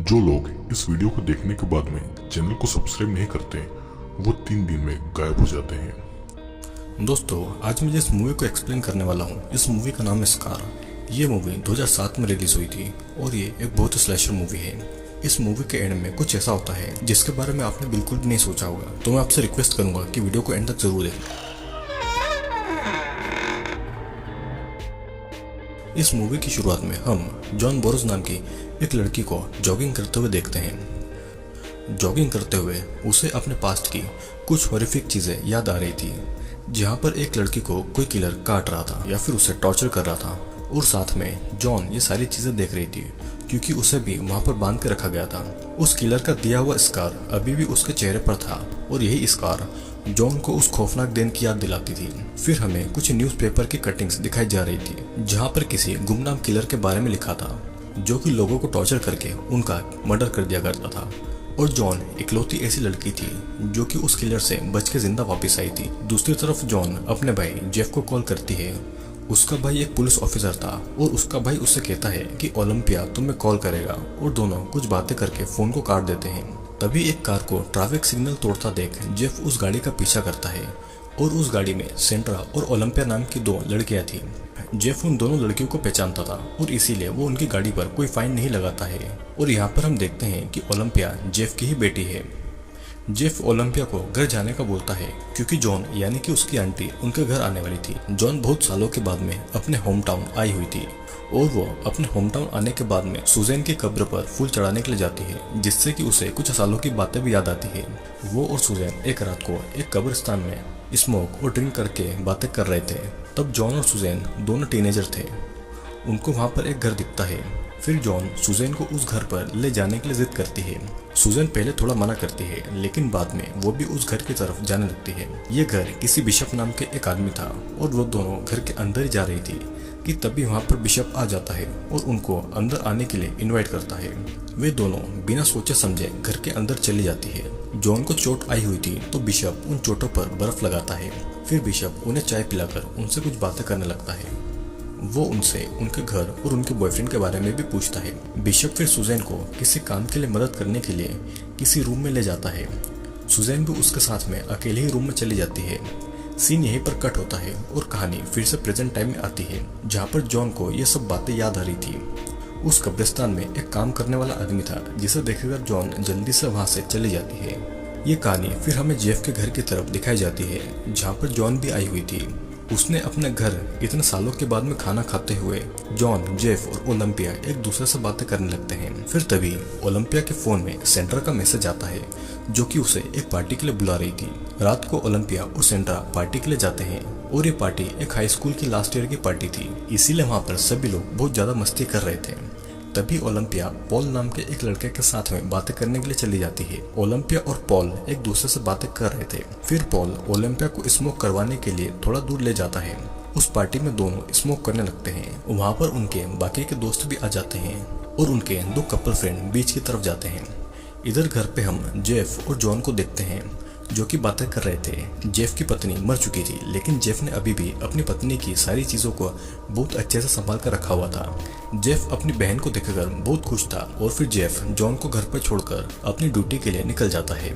जो लोग इस वीडियो को देखने के बाद में चैनल को सब्सक्राइब नहीं करते वो 3 दिन में गायब हो जाते हैं। दोस्तों, आज मैं जिस मूवी को एक्सप्लेन करने वाला हूँ, इस मूवी का नाम है स्कार। ये मूवी 2007 में रिलीज हुई थी और ये एक बहुत स्लैशर मूवी है। इस मूवी के एंड में कुछ ऐसा होता है जिसके बारे में आपने बिल्कुल भी नहीं सोचा होगा, तो मैं आपसे रिक्वेस्ट करूंगा कि वीडियो को एंड तक जरूर देखें। इस मूवी की शुरुआत में हम जॉन बोरोज नाम की एक लड़की को जॉगिंग करते हुए देखते हैं। जॉगिंग करते हुए उसे अपने पास्ट की कुछ हॉरिफिक चीजें याद आ रही थी, जहां पर एक लड़की को कोई किलर काट रहा था या फिर उसे टॉर्चर कर रहा था, और साथ में जॉन ये सारी चीजें देख रही थी क्योंकि उसे भी वहां पर बांध के रखा गया था। उस किलर का दिया हुआ स्कार अभी भी उसके चेहरे पर था और यही स्कार जॉन को उस खौफनाक दिन की याद दिलाती थी। फिर हमें कुछ न्यूज़पेपर की कटिंग्स दिखाई जा रही थी जहां पर किसी गुमनाम किलर के बारे में लिखा था जो कि लोगों को टॉर्चर करके उनका मर्डर कर दिया करता था। और जॉन इकलौती ऐसी लड़की थी जो कि उस किलर से बच के जिंदा वापस आई थी। दूसरी तरफ जॉन अपने भाई जेफ को कॉल करती है। उसका भाई एक पुलिस ऑफिसर था और उसका भाई उससे कहता है कि ओलंपिया तुम्हें कॉल करेगा, और दोनों कुछ बातें करके फोन को काट देते हैं। तभी एक कार को ट्रैफिक सिग्नल तोड़ता देख जेफ उस गाड़ी का पीछा करता है और उस गाड़ी में सेंड्रा और ओलंपिया नाम की 2 लड़कियां थी। जेफ उन दोनों लड़कियों को पहचानता था और इसीलिए वो उनकी गाड़ी पर कोई फाइन नहीं लगाता है। और यहाँ पर हम देखते हैं कि ओलंपिया जेफ की ही बेटी है। जेफ ओलंपिया को घर जाने का बोलता है क्योंकि जॉन यानी कि उसकी आंटी उनके घर आने वाली थी। जॉन बहुत सालों के बाद में अपने होम टाउन आई हुई थी और वो अपने होम टाउन आने के बाद में सुजैन की कब्र पर फूल चढ़ाने के लिए जाती है, जिससे कि उसे कुछ सालों की बातें भी याद आती है। वो और सुजैन एक रात को एक कब्रिस्तान में स्मोक और ड्रिंक करके बातें कर रहे थे। तब जॉन और सुजैन दोनों टीनेजर थे। उनको वहाँ पर एक घर दिखता है। फिर जॉन सुजैन को उस घर पर ले जाने के लिए जिद करती है। सुजैन पहले थोड़ा मना करती है, लेकिन बाद में वो भी उस घर की तरफ जाने लगती है। ये घर किसी बिशप नाम के एक आदमी था और वो दोनों घर के अंदर ही जा रही थी कि तभी वहाँ पर बिशप आ जाता है और उनको अंदर आने के लिए इनवाइट करता है। वे दोनों बिना सोचे समझे घर के अंदर चली जाती है। जॉन को चोट आई हुई थी तो बिशप उन चोटों पर बर्फ लगाता है। फिर बिशप उन्हें चाय पिलाकर उनसे कुछ बातें करने लगता है। वो उनसे उनके घर और उनके बॉयफ्रेंड के बारे में भी पूछता है। बिशप फिर सुजैन को किसी काम के लिए मदद करने के लिए किसी रूम में ले जाता है। सुजैन भी उसके साथ में अकेले ही रूम में चली जाती है। सीन यहीं पर कट होता है और कहानी फिर से प्रेजेंट टाइम में आती है, जहाँ पर जॉन को ये सब बातें याद आ रही थी। उस कब्रिस्तान में एक काम करने वाला आदमी था जिसे देखकर जॉन जल्दी से वहाँ से चली जाती है। ये कहानी फिर हमें जेफ के घर की तरफ दिखाई जाती है, जहाँ पर जॉन भी आई हुई थी। उसने अपने घर इतने सालों के बाद में खाना खाते हुए जॉन, जेफ और ओलंपिया एक दूसरे से बातें करने लगते हैं। फिर तभी ओलंपिया के फोन में सेंड्रा का मैसेज आता है जो कि उसे एक पार्टी के लिए बुला रही थी। रात को ओलंपिया और सेंड्रा पार्टी के लिए जाते हैं और ये पार्टी एक हाई स्कूल की लास्ट ईयर की पार्टी थी, इसीलिए वहाँ पर सभी लोग बहुत ज्यादा मस्ती कर रहे थे। तभी ओलंपिया पॉल नाम के एक लड़के के साथ में बातें करने के लिए चली जाती है। ओलंपिया और पॉल एक दूसरे से बातें कर रहे थे। फिर पॉल ओलंपिया को स्मोक करवाने के लिए थोड़ा दूर ले जाता है। उस पार्टी में दोनों स्मोक करने लगते हैं। वहाँ पर उनके बाकी के दोस्त भी आ जाते हैं और उनके 2 कपल फ्रेंड बीच की तरफ जाते हैं। इधर घर पे हम जेफ और जॉन को देखते हैं जो कि बातें कर रहे थे। जेफ की पत्नी मर चुकी थी, लेकिन जेफ ने अभी भी अपनी पत्नी की सारी चीजों को बहुत अच्छे से संभाल कर रखा हुआ था। जेफ अपनी बहन को देखकर बहुत खुश था और फिर जेफ जॉन को घर पर छोड़कर अपनी ड्यूटी के लिए निकल जाता है।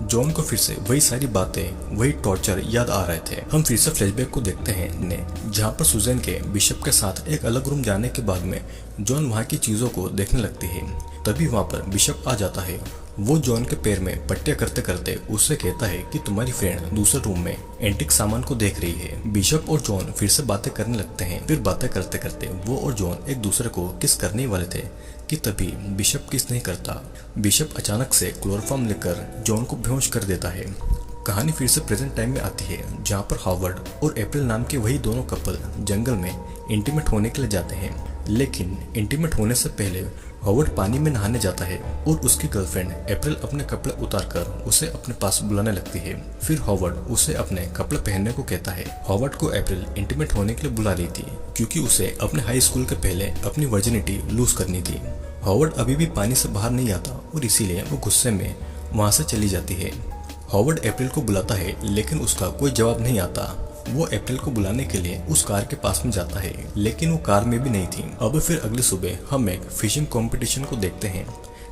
जॉन को फिर से वही सारी बातें, वही टॉर्चर याद आ रहे थे। हम फिर से फ्लैशबैक को देखते हैं जहाँ पर सुजैन के बिशप के साथ एक अलग रूम जाने के बाद में जॉन वहाँ की चीजों को देखने लगती है। तभी वहाँ पर बिशप आ जाता है। वो जॉन के पैर में पट्टियां करते करते उससे कहता है कि तुम्हारी फ्रेंड दूसरे रूम में एंटिक सामान को देख रही है। बिशप और जॉन फिर से बातें करने लगते हैं। फिर बातें करते करते वो और जॉन एक दूसरे को किस करने वाले थे कि तभी बिशप किस नहीं करता। बिशप अचानक से क्लोरोफॉर्म लेकर जॉन को बेहोश कर देता है। कहानी फिर से प्रेजेंट टाइम में आती है, जहाँ पर हावर्ड और अप्रैल नाम के वही दोनों कपल जंगल में इंटीमेट होने के लिए जाते हैं। लेकिन इंटीमेट होने से पहले हावर्ड पानी में नहाने जाता है और उसकी गर्लफ्रेंड अप्रैल अपने कपड़े उतारकर उसे अपने पास बुलाने लगती है। फिर हावर्ड उसे अपने कपड़े पहनने को कहता है। हावर्ड को अप्रैल इंटीमेट होने के लिए बुला रही थी क्योंकि उसे अपने हाई स्कूल के पहले अपनी वर्जिनिटी लूज करनी थी। हावर्ड अभी भी पानी से बाहर नहीं आता और इसीलिए वो गुस्से में वहाँ से चली जाती है। हावर्ड अप्रैल को बुलाता है, लेकिन उसका कोई जवाब नहीं आता। वो अप्रैल को बुलाने के लिए उस कार के पास में जाता है, लेकिन वो कार में भी नहीं थी। अब फिर अगली सुबह हम एक फिशिंग कंपटीशन को देखते हैं,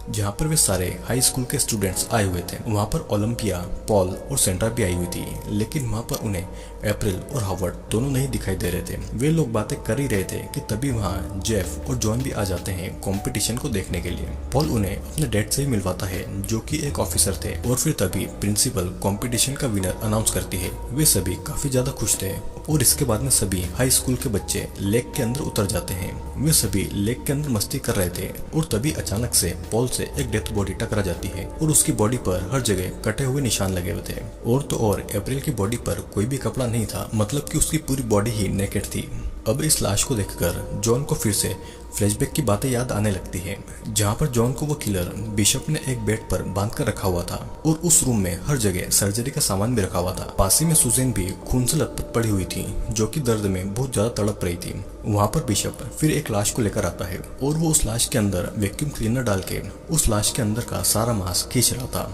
जहाँ पर वे सारे हाई स्कूल के स्टूडेंट्स आए हुए थे। वहाँ पर ओलंपिया, पॉल और सेंड्रा भी आई हुई थी, लेकिन वहाँ पर उन्हें अप्रैल और हावर्ड दोनों नहीं दिखाई दे रहे थे। वे लोग बातें कर ही रहे थे कि तभी वहाँ जेफ और जॉन भी आ जाते हैं कंपटीशन को देखने के लिए। पॉल उन्हें अपने डैड से ही मिलवाता है, जो कि एक ऑफिसर थे, और फिर तभी प्रिंसिपल कंपटीशन का विनर अनाउंस करती है। वे सभी काफी ज्यादा खुश थे और इसके बाद में सभी हाई स्कूल के बच्चे लेक के अंदर उतर जाते हैं। वे सभी लेक के अंदर मस्ती कर रहे थे और तभी अचानक से पॉल से एक डेथ बॉडी टकरा जाती है और उसकी बॉडी पर हर जगह कटे हुए निशान लगे हुए थे। और तो और अप्रैल की बॉडी पर कोई भी कपड़ा नहीं था, मतलब कि उसकी पूरी बॉडी ही नेकेड थी। अब इस लाश को देखकर जॉन को फिर से फ्लैशबैक की बातें याद आने लगती है, जहाँ पर जॉन को वो किलर बिशप ने एक बेड पर बांध कर रखा हुआ था और उस रूम में हर जगह सर्जरी का सामान भी रखा हुआ था। पास ही में सुजैन भी खून से लथपथ पड़ी हुई थी, जो कि दर्द में बहुत ज्यादा तड़प रही थी। वहाँ पर बिशप फिर एक लाश को लेकर आता है और वो उस लाश के अंदर वैक्यूम क्लीनर डाल के उस लाश के अंदर का सारा मांस खींच रहा था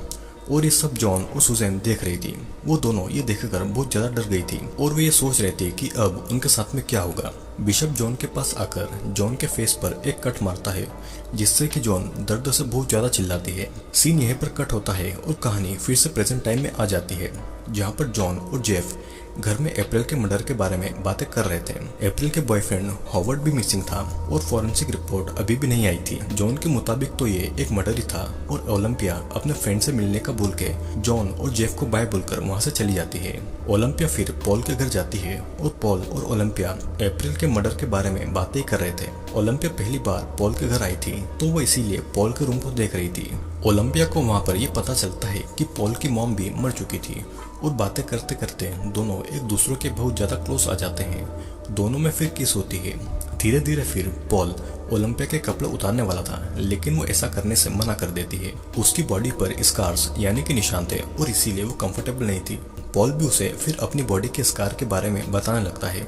और ये सब जॉन और सुजैन देख रही थी। वो दोनों ये देखकर बहुत ज्यादा डर गई थी और वे ये सोच रहे थे कि अब उनके साथ में क्या होगा। बिशप जॉन के पास आकर जॉन के फेस पर एक कट मारता है, जिससे कि जॉन दर्द से बहुत ज्यादा चिल्लाती है। सीन यहीं पर कट होता है और कहानी फिर से प्रेजेंट टाइम में आ जाती है, जहाँ पर जॉन और जेफ घर में अप्रैल के मर्डर के बारे में बातें कर रहे थे। अप्रैल के बॉयफ्रेंड हॉवर्ड भी मिसिंग था और फॉरेंसिक रिपोर्ट अभी भी नहीं आई थी। जॉन के मुताबिक तो ये एक मर्डर ही था और ओलंपिया अपने फ्रेंड से मिलने का बोल के जॉन और जेफ को बाय बोलकर वहाँ से चली जाती है। ओलंपिया फिर पॉल के घर जाती है और पॉल और ओलंपिया अप्रैल के मर्डर के बारे में बातें कर रहे थे। ओलंपिया पहली बार पॉल के घर आई थी, तो वो इसीलिए पॉल के रूम को देख रही थी। ओलंपिया को वहाँ पर यह पता चलता है कि पॉल की मॉम भी मर चुकी थी और बातें करते करते दोनों एक दूसरे के बहुत ज्यादा क्लोज आ जाते हैं। दोनों में फिर किस होती है। धीरे धीरे फिर पॉल ओलंपिया के कपड़े उतारने वाला था, लेकिन वो ऐसा करने से मना कर देती है। उसकी बॉडी पर स्कार्स यानी कि निशान थे और इसीलिए वो कंफर्टेबल नहीं थी। पॉल भी उसे फिर अपनी बॉडी के स्कार के बारे में बताने लगता है।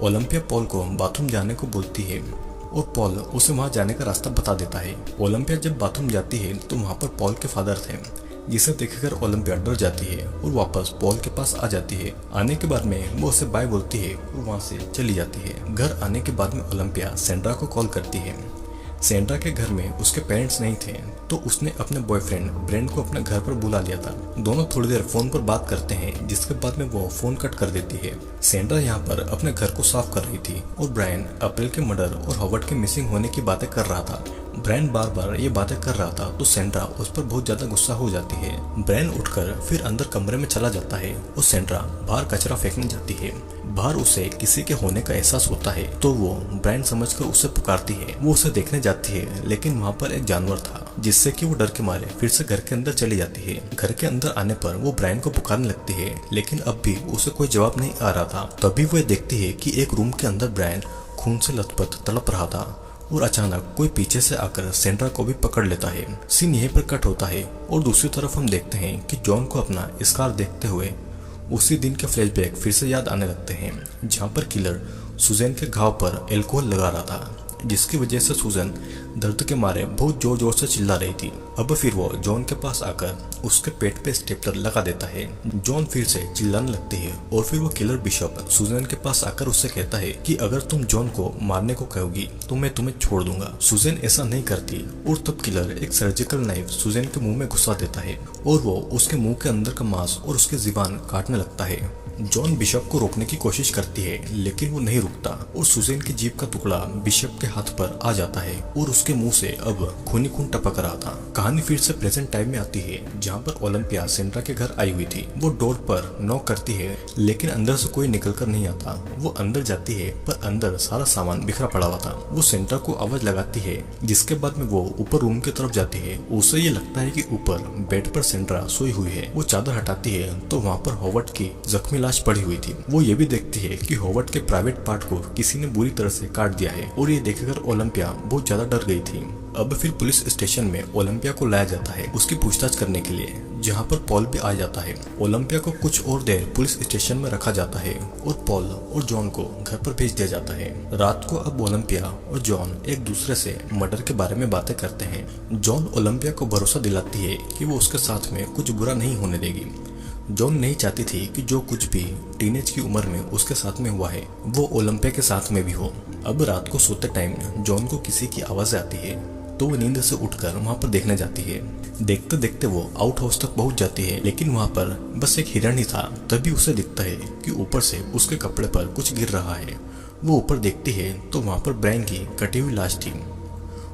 ओलंपिया पॉल को बाथरूम जाने को बोलती है और पॉल उसे वहां जाने का रास्ता बता देता है। ओलंपिया जब बाथरूम जाती है तो वहां पर पॉल के फादर थे, जिसे देखकर ओलंपिया डर जाती है और वापस पॉल के पास आ जाती है। आने के बाद में वो उसे बाय बोलती है और वहां से चली जाती है। घर आने के बाद में ओलंपिया सेंड्रा को कॉल करती है। सेंड्रा के घर में उसके पेरेंट्स नहीं थे, तो उसने अपने बॉयफ्रेंड ब्रेंड को अपने घर पर बुला लिया था। दोनों थोड़ी देर फोन पर बात करते हैं, जिसके बाद में वो फोन कट कर देती है। सेंड्रा यहाँ पर अपने घर को साफ कर रही थी और ब्रायन अप्रैल के मर्डर और हॉवर्ड के मिसिंग होने की बातें कर रहा था। ब्रायन बार बार ये बातें कर रहा था तो सेंड्रा उस पर बहुत ज्यादा गुस्सा हो जाती है। ब्रायन उठकर फिर अंदर कमरे में चला जाता है और सेंड्रा बाहर कचरा फेंकने जाती है। बाहर उसे किसी के होने का एहसास होता है, तो वो ब्रायन समझकर उसे पुकारती है। वो उसे देखने जाती है, लेकिन वहाँ पर एक जानवर था, जिससे कि वो डर के मारे फिर से घर के अंदर चली जाती है। घर के अंदर आने पर वो ब्रायन को पुकारने लगती है, लेकिन अब भी उसे कोई जवाब नहीं आ रहा था। तभी वो देखती है कि एक रूम के अंदर ब्रायन खून से लथपथ तड़प रहा था और अचानक कोई पीछे से आकर सेंड्रा को भी पकड़ लेता है। सीन यहीं पर कट होता है और दूसरी तरफ हम देखते हैं कि जॉन को अपना स्कार देखते हुए उसी दिन के फ्लैशबैक फिर से याद आने लगते हैं, जहाँ पर किलर सुजैन के घाव पर एल्कोहल लगा रहा था, जिसकी वजह से सुजैन दर्द के मारे बहुत जोर जोर से चिल्ला रही थी। अब फिर वो जॉन के पास आकर उसके पेट पे स्टेपलर लगा देता है। जॉन फिर से चिल्लाने लगती है और फिर वो किलर बिशप सुजैन के पास आकर उससे कहता है कि अगर तुम जॉन को मारने को कहोगी तो मैं तुम्हें छोड़ दूंगा। सुजैन ऐसा नहीं करती और तब किलर एक सर्जिकल नाइफ सुजैन के मुंह में घुसा देता है और वो उसके मुंह के अंदर का मांस और उसकी जुबान काटने लगता है। जॉन बिशप को रोकने की कोशिश करती है, लेकिन वो नहीं रुकता और सुजैन की जीभ का टुकड़ा बिशप के हाथ पर आ जाता है और उसके मुंह से अब खून ही खून टपक रहा था। कहानी फिर से प्रेजेंट टाइम में आती है, जहाँ पर ओलंपिया सेंड्रा के घर आई हुई थी। वो डोर पर नॉक करती है, लेकिन अंदर से कोई निकल कर नहीं आता। वो अंदर जाती है, पर अंदर सारा सामान बिखरा पड़ा हुआ था। वो सेंड्रा को आवाज लगाती है, जिसके बाद में वो ऊपर रूम की तरफ जाती है। उसे ये लगता है कि ऊपर बेड पर सेंड्रा सोई हुई है। वो चादर हटाती है तो वहाँ पर हॉवर्ड की जख्मी लाश पड़ी हुई थी। वो ये भी देखती है कि हॉवर्ड के प्राइवेट पार्ट को किसी ने बुरी तरह से काट दिया है और ये देखकर ओलंपिया बहुत ज्यादा डर गई थी। अब फिर पुलिस स्टेशन में ओलंपिया को लाया जाता है उसकी पूछताछ करने के लिए, जहाँ पर पॉल भी आ जाता है। ओलंपिया को कुछ और देर पुलिस स्टेशन में रखा जाता है और पॉल और जॉन को घर पर भेज दिया जाता है। रात को अब ओलंपिया और जॉन एक दूसरे से मर्डर के बारे में बातें करते हैं। जॉन ओलंपिया को भरोसा दिलाती है कि वो उसके साथ में कुछ बुरा नहीं होने देगी। जॉन नहीं चाहती थी कि जो कुछ भी टीनेज की उम्र में उसके साथ में हुआ है वो ओलंपिया के साथ में भी हो। अब रात को सोते टाइम जॉन को किसी की आवाज आती है तो वो नींद से उठकर वहाँ पर देखने जाती है। देखते देखते वो आउट हाउस तक पहुँच जाती है, लेकिन वहाँ पर बस एक हिरण ही था। तभी उसे दिखता है कि ऊपर से उसके कपड़े पर कुछ गिर रहा है। वो ऊपर देखती है तो वहाँ पर ब्रायन की कटी हुई लाश थी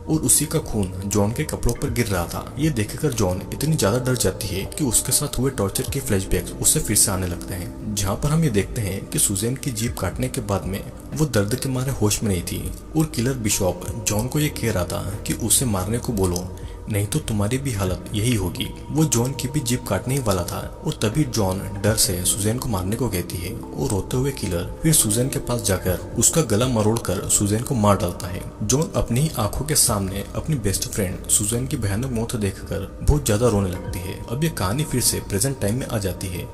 और उसी का खून जॉन के कपड़ों पर गिर रहा था। ये देखकर जॉन इतनी ज्यादा डर जाती है कि उसके साथ हुए टॉर्चर के फ्लैशबैक्स उसे फिर से आने लगते हैं, जहाँ पर हम ये देखते हैं कि सुजैन की जीभ काटने के बाद में वो दर्द के मारे होश में नहीं थी और किलर बिशॉप जॉन को ये कह रहा था कि उसे मारने को बोलो, नहीं तो तुम्हारी भी हालत यही होगी। वो जॉन की भी जीभ काटने ही वाला था और तभी जॉन डर से सुजैन को मारने को कहती है और रोते हुए किलर फिर सुजैन के पास जाकर उसका गला मरोड़कर सुजैन को मार डालता है। जॉन अपनी ही आंखों के सामने अपनी बेस्ट फ्रेंड सुजैन की भयानक मौत देखकर बहुत ज्यादा रोने लगती है। अब ये कहानी फिर से प्रेजेंट टाइम में आ जाती है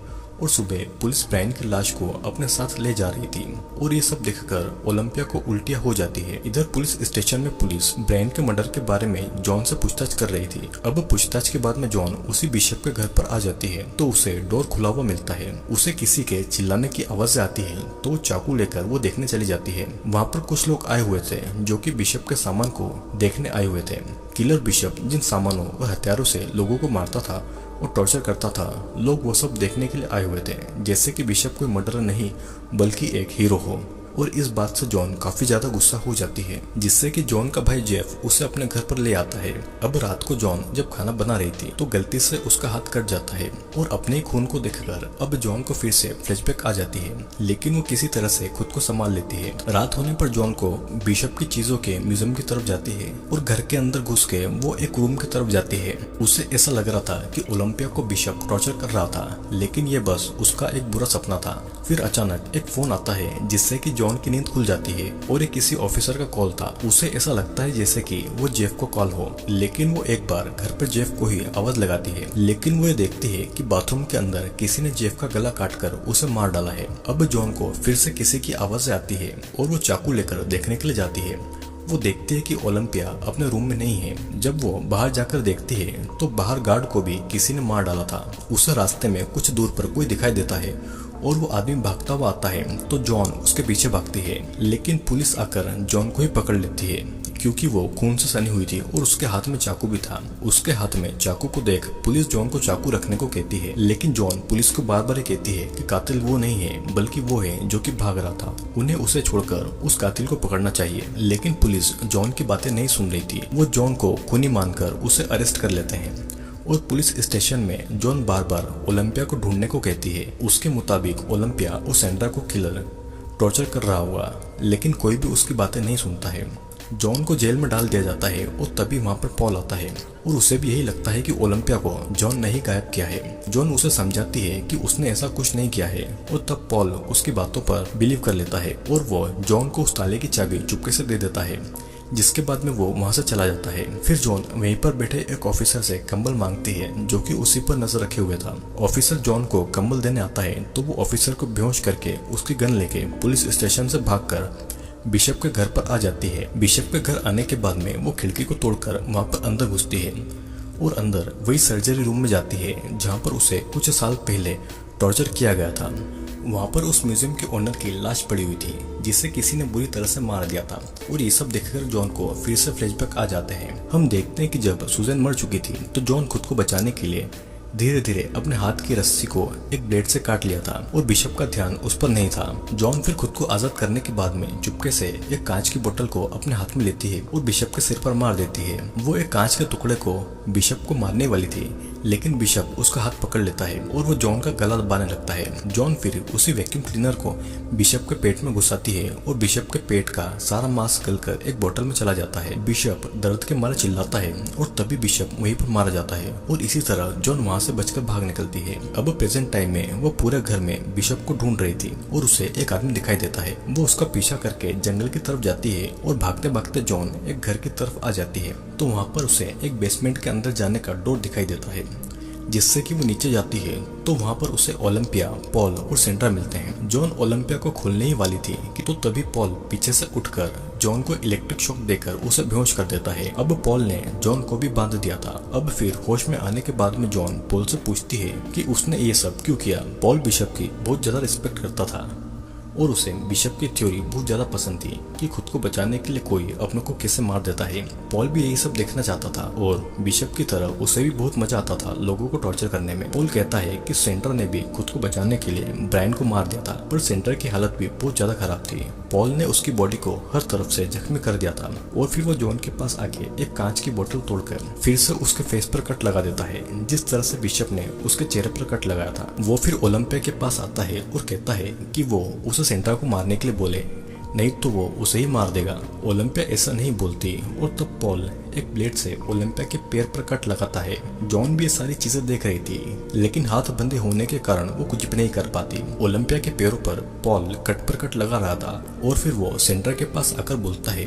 और सुबह पुलिस ब्रायन की लाश को अपने साथ ले जा रही थी और ये सब देखकर ओलंपिया को उल्टियां हो जाती है। इधर पुलिस स्टेशन में पुलिस ब्रायन के मर्डर के बारे में जॉन से पूछताछ कर रही थी। अब पूछताछ के बाद में जॉन उसी बिशप के घर पर आ जाती है तो उसे डोर खुला हुआ मिलता है। उसे किसी के चिल्लाने की आवाज आती है तो चाकू लेकर वो देखने चली जाती है। वहाँ पर कुछ लोग आए हुए थे जो कि बिशप के सामान को देखने आए हुए थे। किलर बिशप जिन सामानों व हथियारों से लोगों को मारता था और टॉर्चर करता था, लोग वो सब देखने के लिए आए हुए थे, जैसे कि बिशप कोई मर्डरर नहीं बल्कि एक हीरो हो। और इस बात से जॉन काफी ज्यादा गुस्सा हो जाती है, जिससे कि जॉन का भाई जेफ उसे अपने घर पर ले आता है। अब रात को जॉन जब खाना बना रही थी तो गलती से उसका हाथ कट जाता है और अपने ही खून को देखकर अब जॉन को फिर से फ्लैशबैक आ जाती है, लेकिन वो किसी तरह से खुद को संभाल लेती है। रात होने पर जॉन को बिशप की चीजों के म्यूजियम की तरफ जाती है और घर के अंदर घुस के वो एक रूम की तरफ जाती है। उसे ऐसा लग रहा था कि ओलंपिया को बिशप टॉर्चर कर रहा था, लेकिन ये बस उसका एक बुरा सपना था। फिर अचानक एक फोन आता है जिससे कि जॉन की नींद खुल जाती है और ये किसी ऑफिसर का कॉल था। उसे ऐसा लगता है जैसे कि वो जेफ को कॉल हो, लेकिन वो एक बार घर पर जेफ को ही आवाज लगाती है, लेकिन वो ये देखती है कि बाथरूम के अंदर किसी ने जेफ का गला काटकर उसे मार डाला है। अब जॉन को फिर से किसी की आवाज आती है और वो चाकू लेकर देखने के लिए जाती है। वो देखती है कि ओलंपिया अपने रूम में नहीं है। जब वो बाहर जाकर देखती है तो बाहर गार्ड को भी किसी ने मार डाला था। उसे रास्ते में कुछ दूर पर कोई दिखाई देता है और वो आदमी भागता हुआ आता है तो जॉन उसके पीछे भागती है, लेकिन पुलिस आकर जॉन को ही पकड़ लेती है क्योंकि वो खून से सनी हुई थी और उसके हाथ में चाकू भी था। उसके हाथ में चाकू को देख पुलिस जॉन को चाकू रखने को कहती है, लेकिन जॉन पुलिस को बार बार कहती है कि कातिल वो नहीं है बल्कि वो है जो कि भाग रहा था। उन्हें उसे छोड़कर उस कातिल को पकड़ना चाहिए, लेकिन पुलिस जॉन की बातें नहीं सुन रही थी। वो जॉन को खूनी मानकर उसे अरेस्ट कर लेते हैं और पुलिस स्टेशन में जॉन बार बार ओलंपिया को ढूंढने को कहती है। उसके मुताबिक ओलंपिया और सैंड्रा को किलर टॉर्चर कर रहा हुआ, लेकिन कोई भी उसकी बातें नहीं सुनता है। जॉन को जेल में डाल दिया जाता है और तभी वहाँ पर पॉल आता है और उसे भी यही लगता है कि ओलंपिया को जॉन ने ही गायब किया है। जॉन उसे समझाती है कि उसने ऐसा कुछ नहीं किया है और तब पॉल उसकी बातों पर बिलीव कर लेता है और वो जॉन को उस ताले की चाबी चुपके से दे देता है, जिसके बाद में वो वहां से चला जाता है। फिर जॉन वहीं पर बैठे एक ऑफिसर से कंबल मांगती है जो कि उसी पर नजर रखे हुए था। ऑफिसर जॉन को कंबल देने आता है तो वो ऑफिसर को बेहोश करके उसकी गन लेके पुलिस स्टेशन से भागकर बिशप के घर पर आ जाती है। बिशप के घर आने के बाद में वो खिड़की को तोड़कर वहां पर अंदर घुसती है और अंदर वही सर्जरी रूम में जाती है जहां पर उसे कुछ साल पहले टॉर्चर किया गया था। वहां पर उस म्यूजियम के ओनर की लाश पड़ी हुई थी जिसे किसी ने बुरी तरह से मार दिया था और ये सब देखकर जॉन को फिर से फ्लैशबैक आ जाते हैं। हम देखते हैं कि जब सुजैन मर चुकी थी तो जॉन खुद को बचाने के लिए धीरे धीरे अपने हाथ की रस्सी को एक ब्लेड से काट लिया था और बिशप का ध्यान उस पर नहीं था। जॉन फिर खुद को आजाद करने के बाद में चुपके से एक कांच की बोतल को अपने हाथ में लेती है और बिशप के सिर पर मार देती है। वो एक कांच के टुकड़े को बिशप को मारने वाली थी, लेकिन बिशप उसका हाथ पकड़ लेता है और वो जॉन का गला दबाने लगता है। जॉन फिर उसी वैक्यूम क्लीनर को बिशप के पेट में घुसाती है और बिशप के पेट का सारा मांस गलकर एक बोतल में चला जाता है। बिशप दर्द के मारे चिल्लाता है और तभी बिशप वहीं पर मारा जाता है और इसी तरह जॉन वहां से बचकर भाग निकलती है। अब प्रेजेंट टाइम में वो पूरे घर में बिशप को ढूंढ रही थी और उसे एक आदमी दिखाई देता है। वो उसका पीछा करके जंगल की तरफ जाती है और भागते भागते जॉन एक घर की तरफ आ जाती है तो वहाँ पर उसे एक बेसमेंट के अंदर जाने का डोर दिखाई देता है, जिससे कि वो नीचे जाती है तो वहाँ पर उसे ओलंपिया, पॉल और सैंड्रा मिलते हैं। जॉन ओलंपिया को खोलने ही वाली थी कि तो तभी पॉल पीछे से उठकर जॉन को इलेक्ट्रिक शॉक देकर उसे बेहोश कर देता है। अब पॉल ने जॉन को भी बांध दिया था। अब फिर होश में आने के बाद में जॉन पॉल से पूछती है कि उसने ये सब क्यों किया। पॉल बिशप की बहुत ज्यादा रिस्पेक्ट करता था और उसे बिशप की थ्योरी बहुत ज्यादा पसंद थी कि खुद को बचाने के लिए कोई अपने को कैसे मार देता है। पॉल भी यही सब देखना चाहता था और बिशप की तरह उसे भी बहुत मजा आता था लोगों को टॉर्चर करने में। पॉल कहता है कि सेंटर ने भी खुद को बचाने के लिए ब्रायन को मार दिया था, पर सेंटर की हालत भी बहुत ज्यादा खराब थी। पॉल ने उसकी बॉडी को हर तरफ से जख्मी कर दिया था और फिर वो जॉन के पास आके एक कांच की बोतल तोड़कर फिर से उसके फेस पर कट लगा देता है, जिस तरह से बिशप ने उसके चेहरे पर कट लगाया था। वो फिर ओलंपिया के पास आता है और कहता है कि वो उसे सेंट्रा को मारने के लिए बोले, नहीं तो वो उसे ही मार देगा। ओलंपिया ऐसा नहीं बोलती और तब पॉल एक ब्लेड से ओलंपिया के पैर पर कट लगाता है। जॉन भी ये सारी चीजें देख रही थी, लेकिन हाथ बंधे होने के कारण वो कुछ भी नहीं कर पाती। ओलंपिया के पैरों पर पॉल कट पर कट लगा रहा था और फिर वो सेंट्रा के पास आकर बोलता है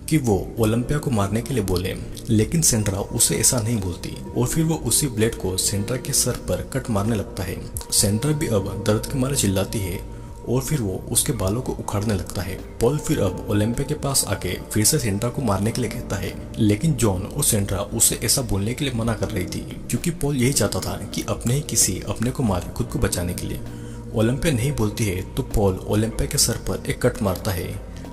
कि वो ओलंपिया को मारने के लिए बोले, लेकिन सेंट्रा उसे ऐसा नहीं बोलती और फिर वो उसी ब्लेड को सेंट्रा के सर पर कट मारने लगता है। सेंट्रा भी अब दर्द के मारे चिल्लाती है और फिर वो उसके बालों को उखाड़ने लगता है। पॉल फिर अब ओलंपिया के पास आके फिर से सेंट्रा को मारने के लिए कहता है, लेकिन जॉन और सेंट्रा उसे ऐसा बोलने के लिए मना कर रही थी, क्योंकि पॉल यही चाहता था कि अपने ही किसी अपने को मारे खुद को बचाने के लिए। ओलंपिया नहीं बोलती है तो पॉल ओलंपिया के सर पर एक कट मारता है,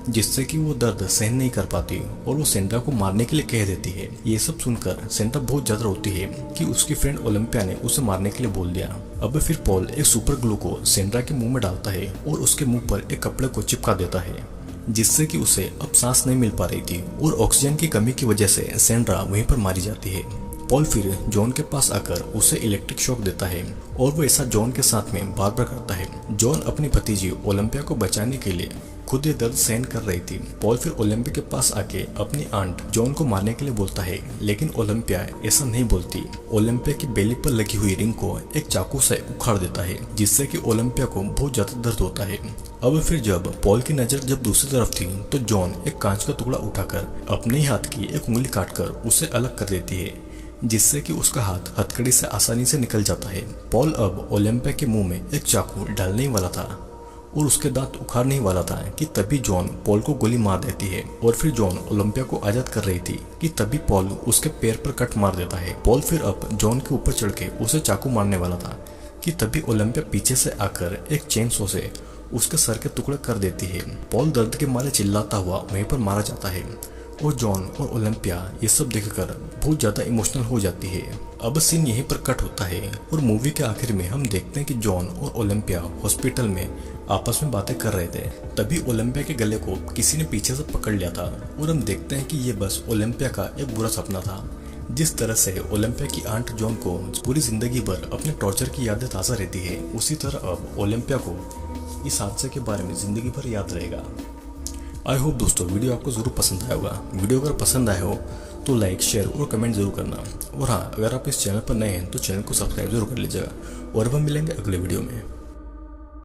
जिससे कि वो दर्द सहन नहीं कर पाती और वो सेंट्रा को मारने के लिए कह देती है। ये सब सुनकर सेंट्रा बहुत ज्यादा रोती है कि उसकी फ्रेंड ओलंपिया ने उसे मारने के लिए बोल दिया। अब फिर पॉल एक सुपर ग्लू को सेंट्रा के मुंह में डालता है और उसके मुंह पर एक कपड़े को चिपका देता है, जिससे कि उसे अब सांस नहीं मिल पा रही थी और ऑक्सीजन की कमी की वजह से सेंट्रा वहीं पर मारी जाती है। पॉल फिर जॉन के पास आकर उसे इलेक्ट्रिक शॉक देता है और वो ऐसा जॉन के साथ में बार बार करता है। जॉन अपनी भतीजी ओलंपिया को बचाने के लिए खुद ये दर्द सहन कर रही थी। पॉल फिर ओलंपिया के पास आके अपनी आंट जॉन को मारने के लिए बोलता है, लेकिन ओलंपिया ऐसा नहीं बोलती। ओलंपिया की बेली पर लगी हुई रिंग को एक चाकू से उखाड़ देता है, जिससे कि ओलंपिया को बहुत ज्यादा दर्द होता है। अब फिर जब पॉल की नजर जब दूसरी तरफ थी तो जॉन एक कांच का टुकड़ा उठाकर अपने ही हाथ की एक उंगली काटकर उसे अलग कर देती है, जिससे कि उसका हाथ हथकड़ी से आसानी से निकल जाता है। पॉल अब ओलंपिया के मुंह में एक चाकू डालने ही वाला था और उसके दांत उखाड़ने ही वाला था कि तभी जॉन पॉल को गोली मार देती है और फिर जॉन ओलंपिया को आजाद कर रही थी कि तभी पॉल उसके पैर पर कट मार देता है। पॉल फिर अब जॉन के ऊपर चढ़ के उसे चाकू मारने वाला था कि तभी ओलंपिया पीछे से आकर एक चेन सो से उसके सर के टुकड़े कर देती है। पॉल दर्द के मारे चिल्लाता हुआ वहीं पर मारा जाता है और जॉन और ओलंपिया ये सब देखकर बहुत ज्यादा इमोशनल हो जाती है। अब सीन यहीं पर कट होता है और मूवी के आखिर में हम देखते हैं कि जॉन और ओलंपिया हॉस्पिटल में आपस में बातें कर रहे थे। तभी ओलंपिया के गले को किसी ने पीछे से पकड़ लिया था और हम देखते हैं कि ये बस ओलंपिया का एक बुरा सपना था। जिस तरह से ओलंपिया की आंट जॉन को पूरी जिंदगी भर अपने टॉर्चर की यादें ताज़ा रहती है, उसी तरह अब ओलंपिया को इस हादसे के बारे में जिंदगी भर याद रहेगा। आई होप दोस्तों वीडियो आपको जरूर पसंद आया होगा। वीडियो अगर पसंद आया हो तो लाइक, शेयर और कमेंट जरूर करना। और हाँ, अगर आप इस चैनल पर नए हैं तो चैनल को सब्सक्राइब जरूर कर लीजिएगा। और अब हम मिलेंगे अगले वीडियो में।